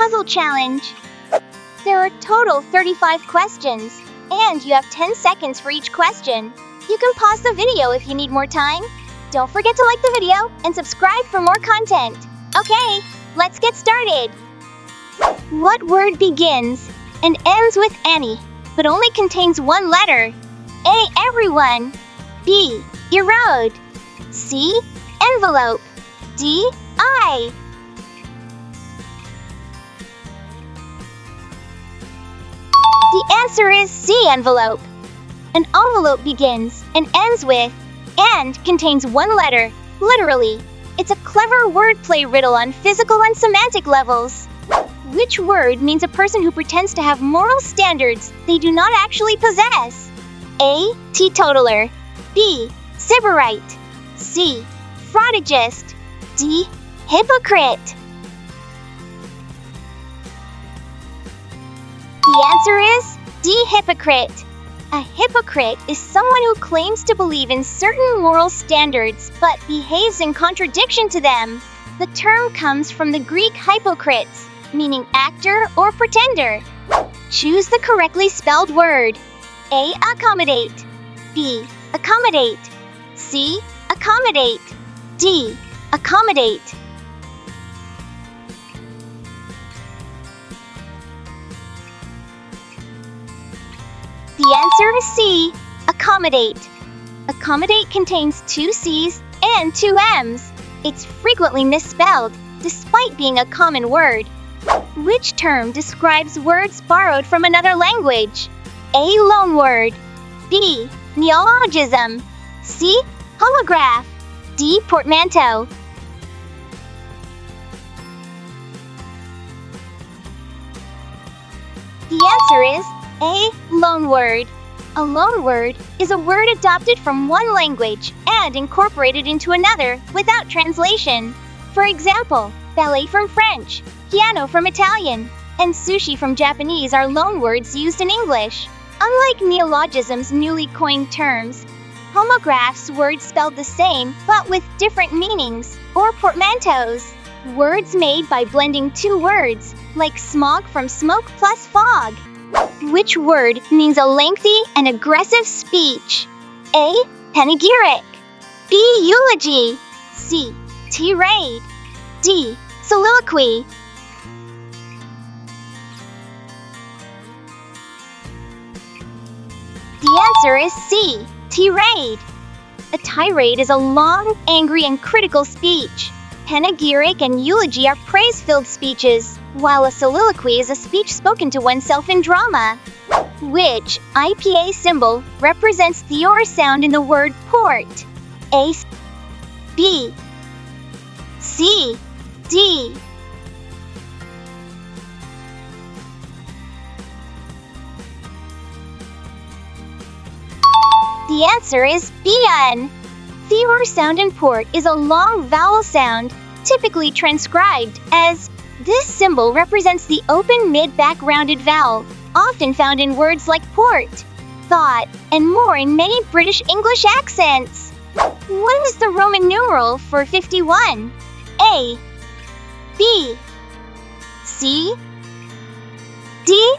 puzzle challenge. There are total 35 questions, and you have 10 seconds for each question. You can pause the video if you need more time. Don't forget to like the video and subscribe for more content. Okay, let's get started. What word begins and ends with any, but only contains one letter? A. Everyone. B. Erode. C. Envelope. D. I. The answer is C. Envelope. An envelope begins and ends with and contains one letter, literally. It's a clever wordplay riddle on physical and semantic levels. Which word means a person who pretends to have moral standards they do not actually possess? A. Teetotaler. B. Sybarite. C. Fraudagist. D. Hypocrite. The answer is D. Hypocrite. A hypocrite is someone who claims to believe in certain moral standards but behaves in contradiction to them. The term comes from the Greek hypocrites, meaning actor or pretender. Choose the correctly spelled word. A. Accommodate. B. Accommodate. C. Accommodate. D. Accommodate. The answer is C. Accommodate. Accommodate contains 2 C's and 2 M's. It's frequently misspelled, despite being a common word. Which term describes words borrowed from another language? A. Loanword. B. Neologism. C. Holograph. D. Portmanteau. The answer is A. Loanword. A loanword is a word adopted from one language and incorporated into another without translation. For example, ballet from French, piano from Italian, and sushi from Japanese are loanwords used in English. Unlike neologisms' newly coined terms, homographs words spelled the same but with different meanings, or portmanteaus, words made by blending 2 words, like smog from smoke plus fog. Which word means a lengthy and aggressive speech? A. Panegyric. B. Eulogy. C. Tirade. D. Soliloquy. The answer is C. Tirade. A tirade is a long, angry, and critical speech. Panegyric and eulogy are praise-filled speeches, while a soliloquy is a speech spoken to oneself in drama. Which IPA symbol represents the OR sound in the word port? A. B. C. D. The answer is BN. The OR sound in port is a long vowel sound, typically transcribed as. This symbol represents the open mid-back rounded vowel, often found in words like port, thought, and more in many British English accents. What is the Roman numeral for 51? A. B. C. D.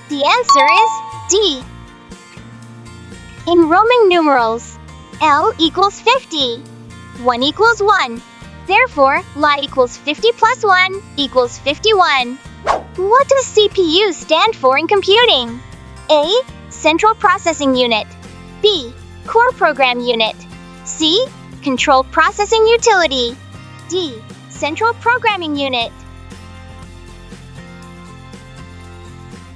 The answer is D. In Roman numerals, L equals 50. 1 equals 1. Therefore, Li equals 50 plus 1 equals 51. What does CPU stand for in computing? A. Central Processing Unit. B. Core Program Unit. C. Control Processing Utility. D. Central Programming Unit.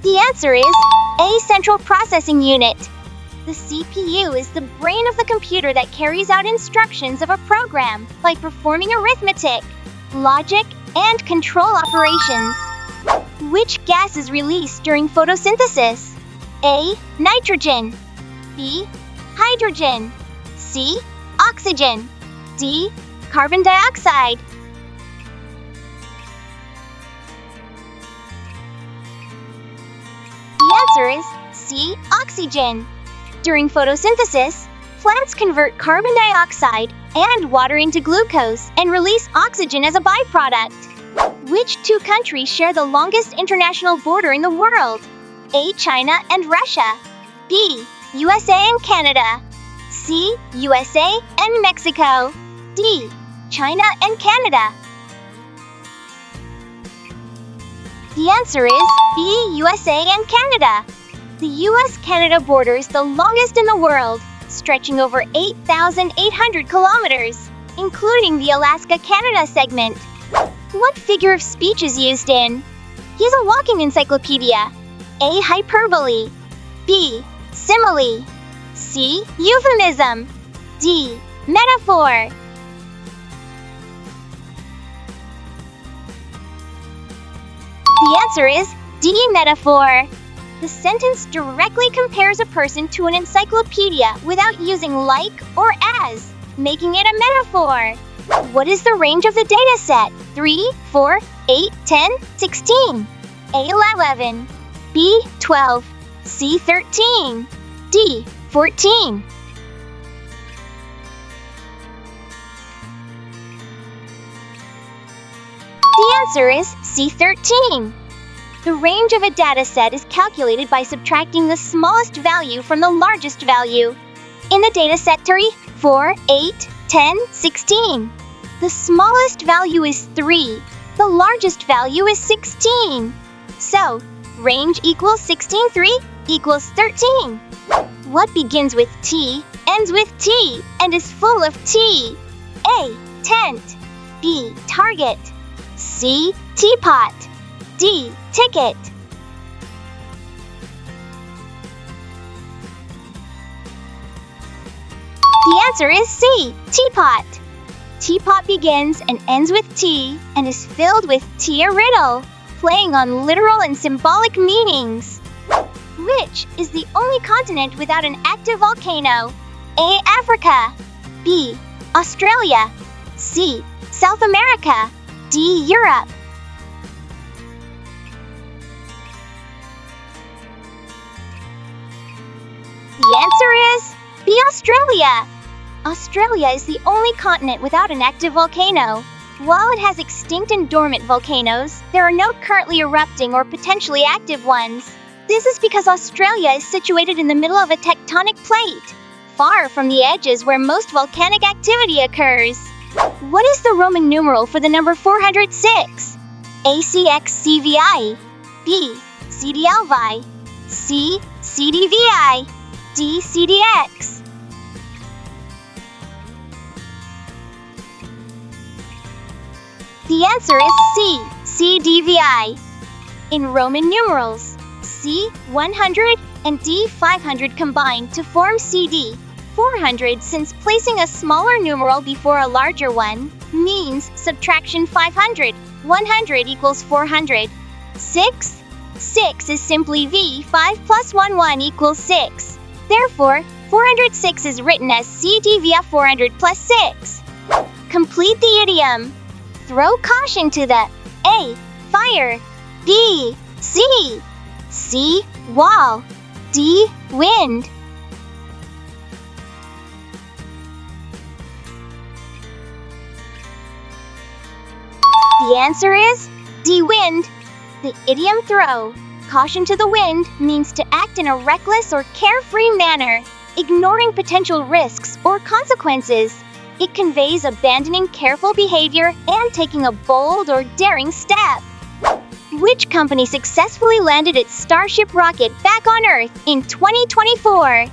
The answer is A. Central Processing Unit. The CPU is the brain of the computer that carries out instructions of a program by performing arithmetic, logic, and control operations. Which gas is released during photosynthesis? A. Nitrogen. B. Hydrogen. C. Oxygen. D. Carbon dioxide. The answer is C. Oxygen. During photosynthesis, Plants convert carbon dioxide and water into glucose and release oxygen as a byproduct. Which two countries share the longest international border in the world? A. China and Russia. B. USA and Canada. C. USA and Mexico. D. China and Canada. The answer is B. USA and Canada. The US-Canada border is the longest in the world, stretching over 8,800 kilometers, including the Alaska-Canada segment. What figure of speech is used in? He's a walking encyclopedia. A. Hyperbole. B. Simile. C. Euphemism. D. Metaphor. The answer is D. Metaphor. The sentence directly compares a person to an encyclopedia without using like or as, making it a metaphor. What is the range of the data set? 3, 4, 8, 10, 16. A. 11. B. 12. C. 13. D. 14. The answer is C. 13. The range of a dataset is calculated by subtracting the smallest value from the largest value. In the dataset 3, 4, 8, 10, 16. The smallest value is 3. The largest value is 16. So, range equals 16, 3 equals 13. What begins with T, ends with T, and is full of T? A. Tent. B. Target. C. Teapot. D. Ticket. The answer is C. Teapot. Teapot begins and ends with T and is filled with tea or riddle, playing on literal and symbolic meanings. Which is the only continent without an active volcano? A. Africa. B. Australia. C. South America. D. Europe. The answer is B. Australia. Australia is the only continent without an active volcano. While it has extinct and dormant volcanoes, there are no currently erupting or potentially active ones. This is because Australia is situated in the middle of a tectonic plate, far from the edges where most volcanic activity occurs. What is the Roman numeral for the number 406? A. CXCVI. B. CDLVI. C. CDVI. D. CDX. The answer is C. CDVI. In Roman numerals, C. 100 and D. 500 combine to form CD. 400, since placing a smaller numeral before a larger one means subtraction 500. 100 equals 400. 6 is simply V. 5 plus 1 equals 6. Therefore, 406 is written as CD via 400 plus 6. Complete the idiom. Throw caution to the A. Fire. B. Sea. C. Wall. D. Wind. The answer is D. Wind. The idiom throw caution to the wind means to act in a reckless or carefree manner, ignoring potential risks or consequences. It conveys abandoning careful behavior and taking a bold or daring step. Which company successfully landed its Starship rocket back on Earth in 2024?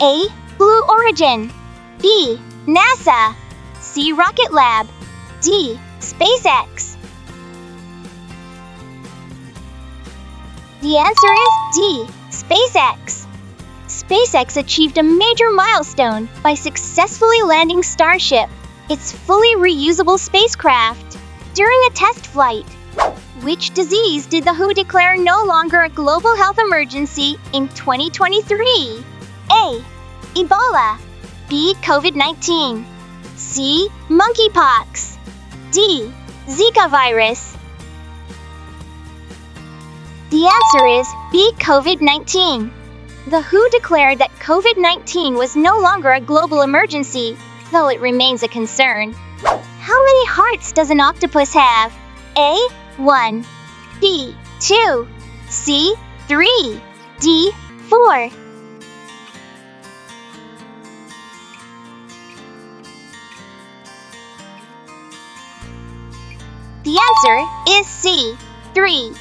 A. Blue Origin. B. NASA. C. Rocket Lab. D. SpaceX. The answer is D. SpaceX. SpaceX achieved a major milestone by successfully landing Starship, its fully reusable spacecraft, during a test flight. Which disease did the WHO declare no longer a global health emergency in 2023? A. Ebola. B. COVID-19. C. Monkeypox. D. Zika virus. The answer is B. COVID-19. The WHO declared that COVID-19 was no longer a global emergency, though it remains a concern. How many hearts does an octopus have? A. 1. B. 2. C. 3. D. 4. The answer is C. 3.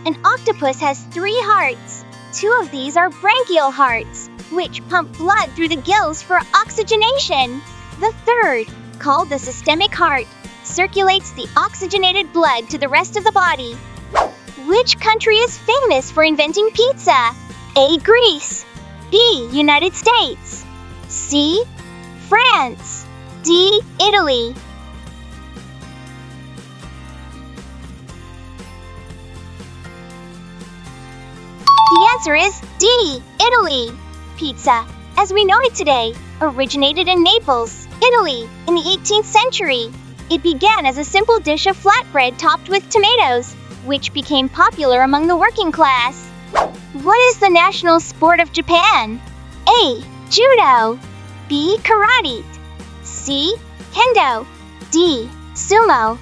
An octopus has 3 hearts. 2 of these are branchial hearts, which pump blood through the gills for oxygenation. The third, called the systemic heart, circulates the oxygenated blood to the rest of the body. Which country is famous for inventing pizza? A. Greece. B. United States. C. France. D. Italy. The answer is D. Italy. Pizza, as we know it today, originated in Naples, Italy, in the 18th century. It began as a simple dish of flatbread topped with tomatoes, which became popular among the working class. What is the national sport of Japan? A. Judo. B. Karate. C. Kendo. D. Sumo.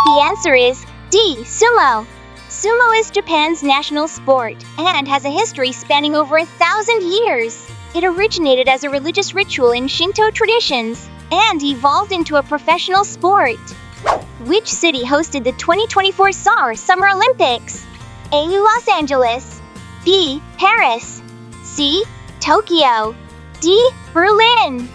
The answer is D. Sumo. Sumo is Japan's national sport and has a history spanning over 1,000 years. It originated as a religious ritual in Shinto traditions and evolved into a professional sport. Which city hosted the 2024 Summer Olympics? A. Los Angeles. B. Paris. C. Tokyo. D. Berlin.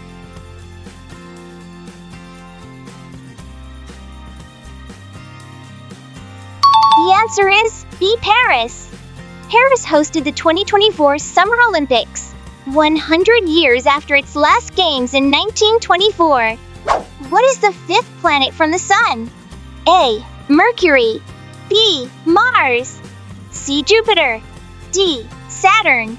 The answer is B. Paris. Paris hosted the 2024 Summer Olympics, 100 years after its last games in 1924. What is the 5th planet from the Sun? A. Mercury. B. Mars. C. Jupiter. D. Saturn.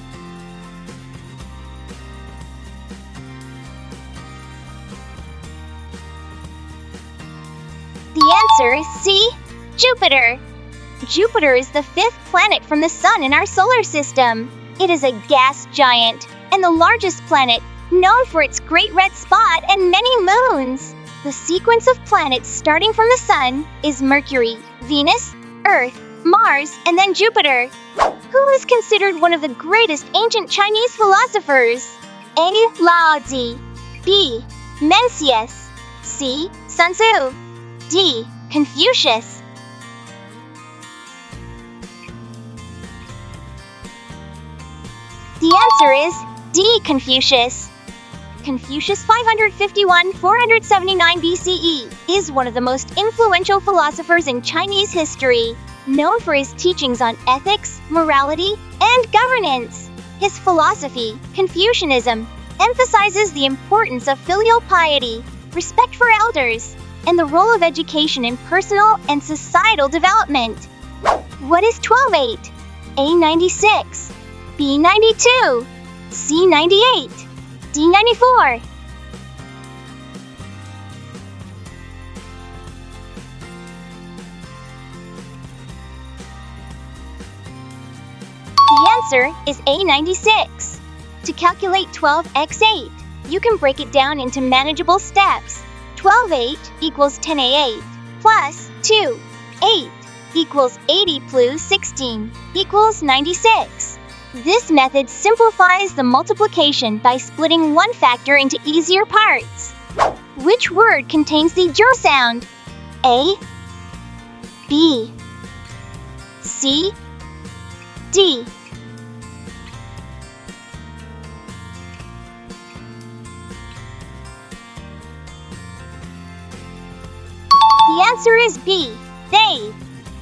The answer is C. Jupiter. Jupiter is the 5th planet from the Sun in our solar system. It is a gas giant and the largest planet, known for its great red spot and many moons. The sequence of planets starting from the Sun is Mercury, Venus, Earth, Mars, and then Jupiter. Who is considered one of the greatest ancient Chinese philosophers? A. Laozi. B. Mencius. C. Sun Tzu. D. Confucius. The answer is D. Confucius. Confucius 551-479 BCE is one of the most influential philosophers in Chinese history, known for his teachings on ethics, morality, and governance. His philosophy, Confucianism, emphasizes the importance of filial piety, respect for elders, and the role of education in personal and societal development. What is 12/8? A. 96. B. 92. C. 98. D. 94. The answer is A. 96. To calculate 12x8, you can break it down into manageable steps. 12/8 equals 10a8 plus 2. 8 equals 80 plus 16 equals 96. This method simplifies the multiplication by splitting one factor into easier parts. Which word contains the j sound? A. B. C. D. The answer is B. Bathe.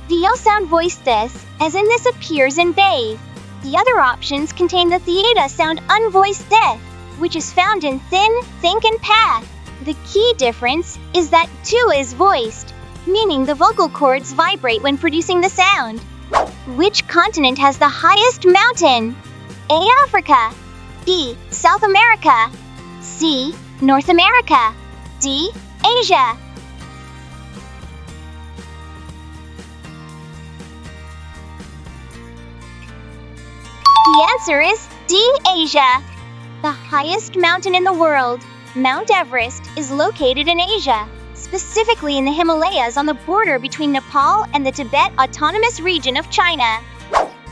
The O sound voiced this, as in this appears in bathe. The other options contain the theta sound unvoiced th, which is found in thin, think, and path. The key difference is that tu is voiced, meaning the vocal cords vibrate when producing the sound. Which continent has the highest mountain? A. Africa. B. South America. C. North America. D. Asia. The answer is D. Asia. The highest mountain in the world, Mount Everest, is located in Asia, specifically in the Himalayas on the border between Nepal and the Tibet Autonomous Region of China.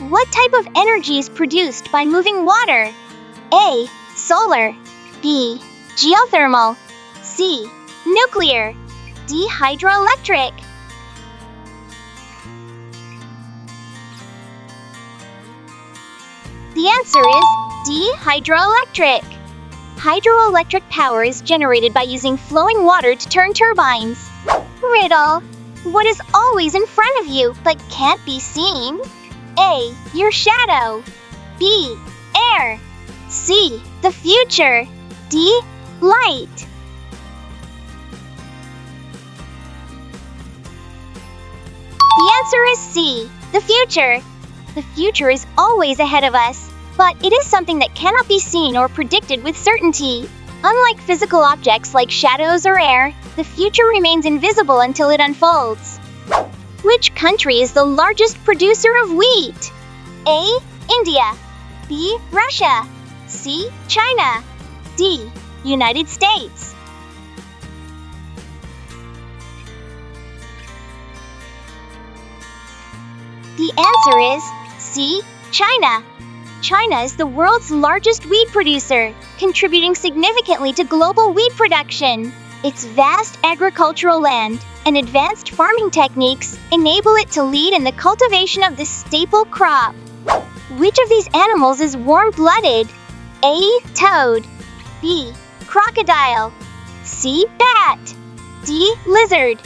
What type of energy is produced by moving water? A. Solar. B. Geothermal. C. Nuclear. D. Hydroelectric. The answer is D. Hydroelectric. Hydroelectric power is generated by using flowing water to turn turbines. Riddle. What is always in front of you but can't be seen? A. Your shadow. B. Air. C. The future. D. Light. The answer is C. The future. The future is always ahead of us, but it is something that cannot be seen or predicted with certainty. Unlike physical objects like shadows or air, the future remains invisible until it unfolds. Which country is the largest producer of wheat? A. India. B. Russia. C. China. D. United States. The answer is C. China. China is the world's largest wheat producer, contributing significantly to global wheat production. Its vast agricultural land and advanced farming techniques enable it to lead in the cultivation of this staple crop. Which of these animals is warm-blooded? A. Toad. B. Crocodile. C. Bat. D. Lizard.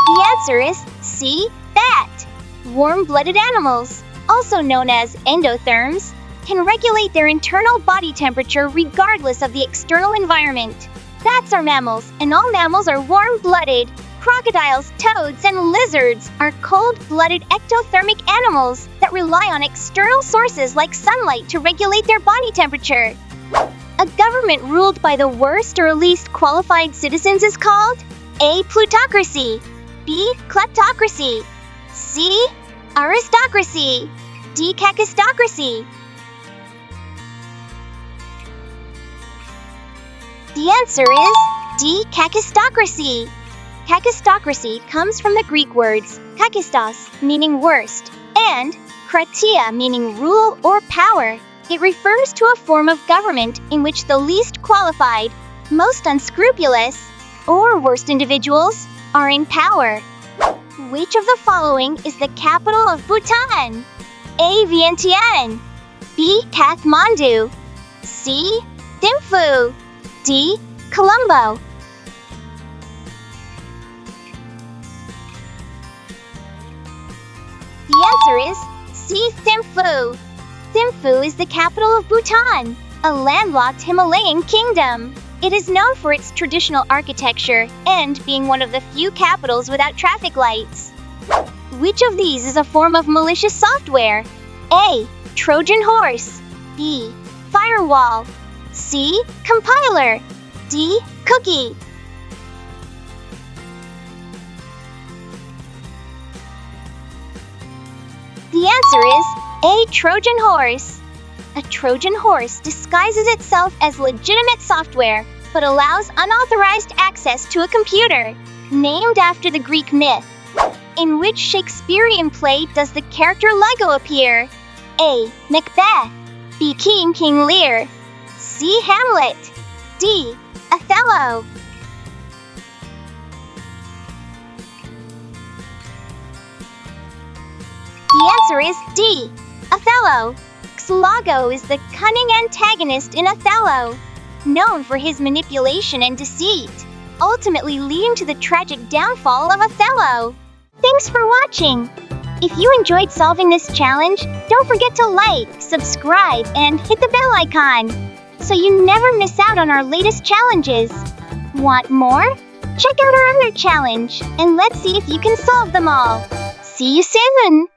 The answer is C. Bat. Warm-blooded animals, also known as endotherms, can regulate their internal body temperature regardless of the external environment. Bats are mammals, and all mammals are warm-blooded. Crocodiles, toads, and lizards are cold-blooded ectothermic animals that rely on external sources like sunlight to regulate their body temperature. A government ruled by the worst or least qualified citizens is called A. Plutocracy. B. Kleptocracy. C. Aristocracy. D. Kakistocracy. The answer is D. Kakistocracy. Kakistocracy comes from the Greek words kakistos, meaning worst, and kratia, meaning rule or power. It refers to a form of government in which the least qualified, most unscrupulous, or worst individuals are in power. Which of the following is the capital of Bhutan? A. Vientiane. B. Kathmandu. C. Thimphu. D. Colombo. The answer is C. Thimphu. Thimphu is the capital of Bhutan, a landlocked Himalayan kingdom. It is known for its traditional architecture and being one of the few capitals without traffic lights. Which of these is a form of malicious software? A. Trojan horse. B. Firewall. C. Compiler. D. Cookie. The answer is A. Trojan horse. A Trojan horse disguises itself as legitimate software, but allows unauthorized access to a computer. Named after the Greek myth. In which Shakespearean play does the character Lego appear? A. Macbeth. B. King Lear. C. Hamlet. D. Othello. The answer is D. Othello. Iago is the cunning antagonist in Othello, known for his manipulation and deceit, ultimately leading to the tragic downfall of Othello. Thanks for watching! If you enjoyed solving this challenge, don't forget to like, subscribe, and hit the bell icon, so you never miss out on our latest challenges. Want more? Check out our other challenge, and let's see if you can solve them all. See you soon!